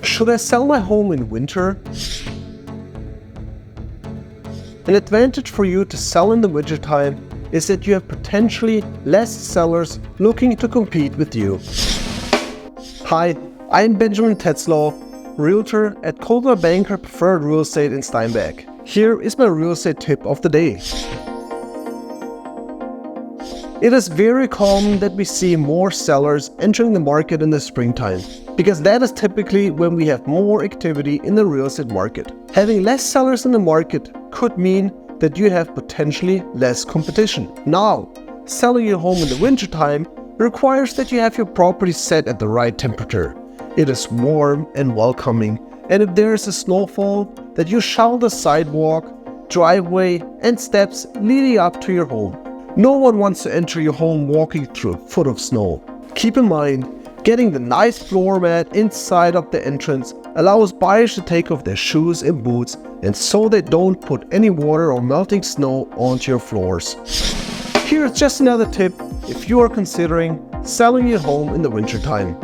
Should I sell my home in winter? An advantage for you to sell in the wintertime is that you have potentially less sellers looking to compete with you. Hi, I'm Benjamin Tetzlaw, Realtor at Coldwell Banker Preferred Real Estate in Steinbach. Here is my real estate tip of the day. It is very common that we see more sellers entering the market in the springtime, because that is typically when we have more activity in the real estate market. Having less sellers in the market could mean that you have potentially less competition. Now, selling your home in the wintertime requires that you have your property set at the right temperature. It is warm and welcoming, and if there is a snowfall, that you shovel the sidewalk, driveway, and steps leading up to your home. No one wants to enter your home walking through a foot of snow. Keep in mind, getting the nice floor mat inside of the entrance allows buyers to take off their shoes and boots, and so they don't put any water or melting snow onto your floors. Here's just another tip if you are considering selling your home in the wintertime.